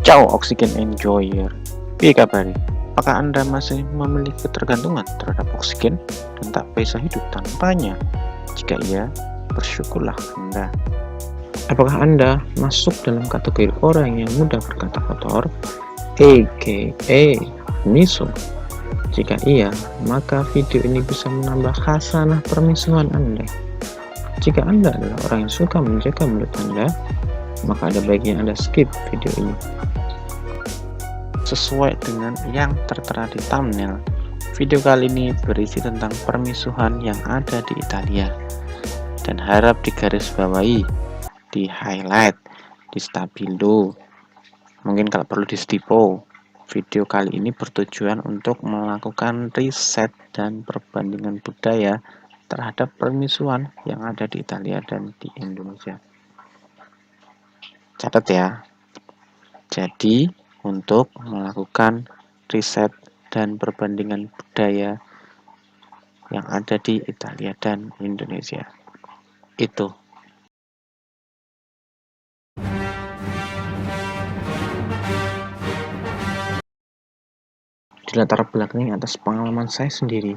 Ciao Oxygen Enjoyer. Piye kabari? Apakah Anda masih memiliki ketergantungan terhadap oksigen dan tak bisa hidup tanpanya? Jika iya, bersyukurlah Anda. Apakah Anda masuk dalam kategori orang yang mudah berkata kotor, aka miso? Jika iya, maka video ini bisa menambah khasanah permisuan Anda. Jika Anda adalah orang yang suka menjaga mulut Anda, maka ada baiknya Anda skip video ini. Sesuai dengan yang tertera di thumbnail, video kali ini berisi tentang permisuhan yang ada di Italia dan harap digarisbawahi, di highlight, di stabilo, mungkin kalau perlu di stipo. Video kali ini bertujuan untuk melakukan riset dan perbandingan budaya terhadap permisuhan yang ada di Italia dan di Indonesia. Catat ya. Jadi, untuk melakukan riset dan perbandingan budaya yang ada di Italia dan Indonesia. Itu. Dilatar belakangi atas pengalaman saya sendiri.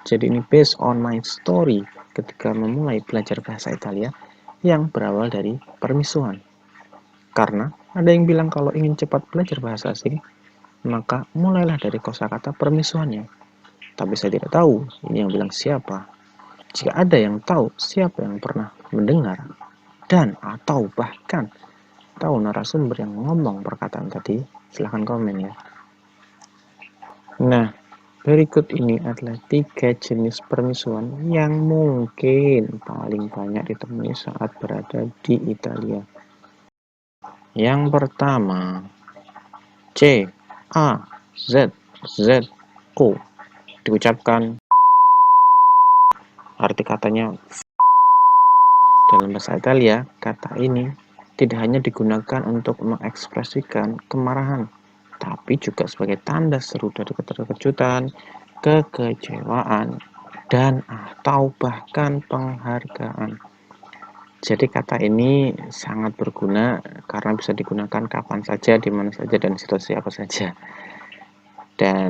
Jadi ini based on my story ketika memulai belajar bahasa Italia yang berawal dari permisuhan. Karena ada yang bilang kalau ingin cepat belajar bahasa asing, maka mulailah dari kosakata permisuannya. Tapi saya tidak tahu ini yang bilang siapa. Jika ada yang tahu siapa yang pernah mendengar dan atau bahkan tahu narasumber yang ngomong perkataan tadi, silahkan komen ya. Nah, berikut ini adalah 3 jenis permisuan yang mungkin paling banyak ditemui saat berada di Italia. Yang pertama, C A Z Z O, diucapkan arti katanya. Dalam bahasa Italia, kata ini tidak hanya digunakan untuk mengekspresikan kemarahan, tapi juga sebagai tanda seru dari keterkejutan, kekecewaan, dan atau bahkan penghargaan. Jadi kata ini sangat berguna karena bisa digunakan kapan saja, di mana saja, dan situasi apa saja. Dan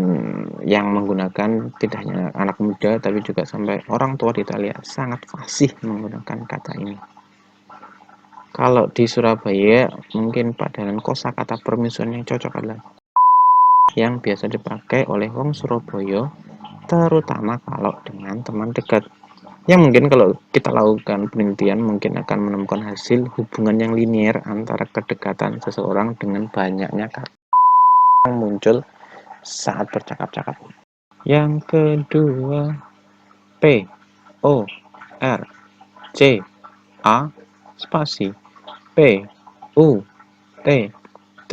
yang menggunakan tidak hanya anak muda, tapi juga sampai orang tua di Italia sangat fasih menggunakan kata ini. Kalau di Surabaya, mungkin padanan kosakata permisuan yang cocok adalah yang biasa dipakai oleh wong Surabaya, terutama kalau dengan teman dekat. Yang mungkin kalau kita lakukan penelitian mungkin akan menemukan hasil hubungan yang linier antara kedekatan seseorang dengan banyaknya kata yang muncul saat bercakap-cakap. Yang kedua, P O R C A spasi P U T T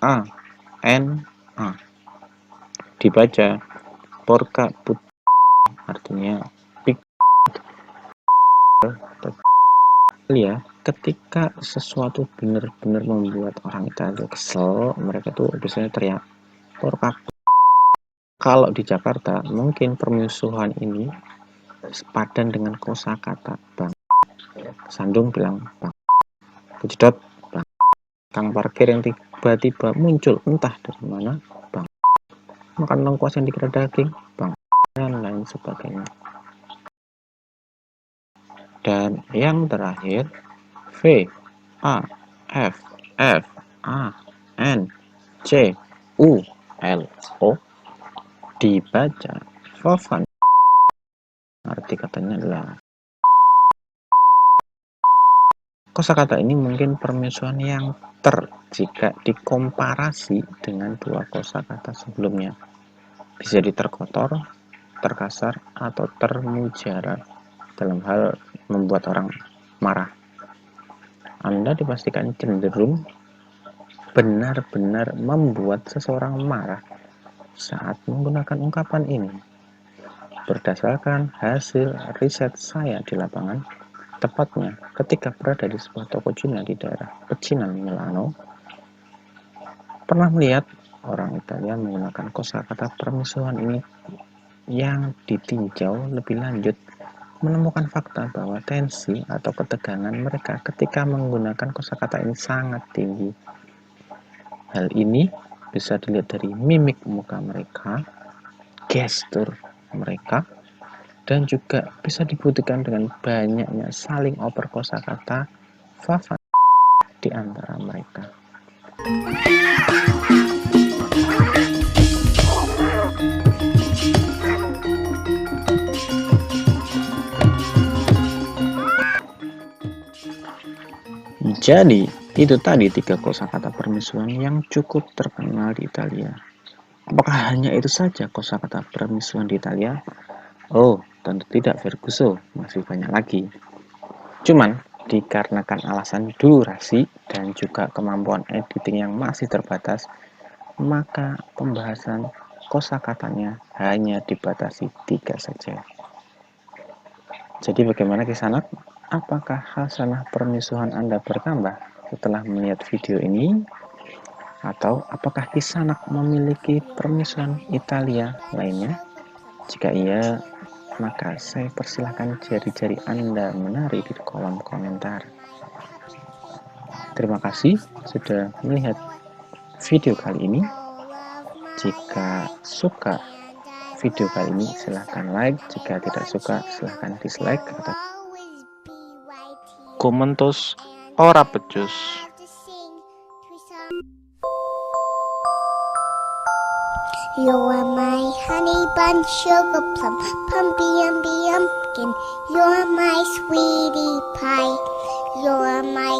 A N A, dibaca porca put, artinya pik. Ya, ketika sesuatu benar-benar membuat orang itu kesel, mereka tuh biasanya teriak porca. Kalau di Jakarta mungkin permusuhan ini sepadan dengan kosakata bang. Sandung bilang bang, kejedot bang, kang parkir yang tiba-tiba muncul entah dari mana bang, makan lengkuas yang dikira daging bang, dan lain sebagainya. Dan yang terakhir, V A F F A N C U L O, dibaca Fofan. Arti katanya adalah kosakata ini mungkin permusuhan yang jika dikomparasi dengan dua kosakata sebelumnya. Bisa diterkotor, terkasar, atau termujara dalam hal membuat orang marah. Anda dipastikan cenderung benar-benar membuat seseorang marah saat menggunakan ungkapan ini. Berdasarkan hasil riset saya di lapangan, tepatnya ketika berada di sebuah toko Cina di daerah pecinan Milano, pernah melihat orang Italia menggunakan kosakata permusuhan ini yang ditinjau lebih lanjut, menemukan fakta bahwa tensi atau ketegangan mereka ketika menggunakan kosakata ini sangat tinggi. Hal ini bisa dilihat dari mimik muka mereka, gestur mereka, dan juga bisa dibuktikan dengan banyaknya saling oper kosakata Fava di antara mereka. Jadi, itu tadi 3 kosakata permisuan yang cukup terkenal di Italia. Apakah hanya itu saja kosakata permisuan di Italia? Oh, tentu tidak, Ferguso. Masih banyak lagi. Cuman, dikarenakan alasan durasi dan juga kemampuan editing yang masih terbatas, maka pembahasan kosakatanya hanya dibatasi 3 saja. Jadi bagaimana Kisanak? Apakah khasanah permisuhan Anda bertambah setelah melihat video ini? Atau apakah Kisanak memiliki permisuhan Italia lainnya? Jika iya, maka saya persilahkan jari-jari Anda menari di kolom komentar. Terima kasih sudah melihat video kali ini. Jika suka video kali ini, silahkan like. Jika tidak suka, silahkan dislike. Atau komentos ora becus. You are my honey bun, sugar plum, pumpy umby umpkin. You are my sweetie pie. You are my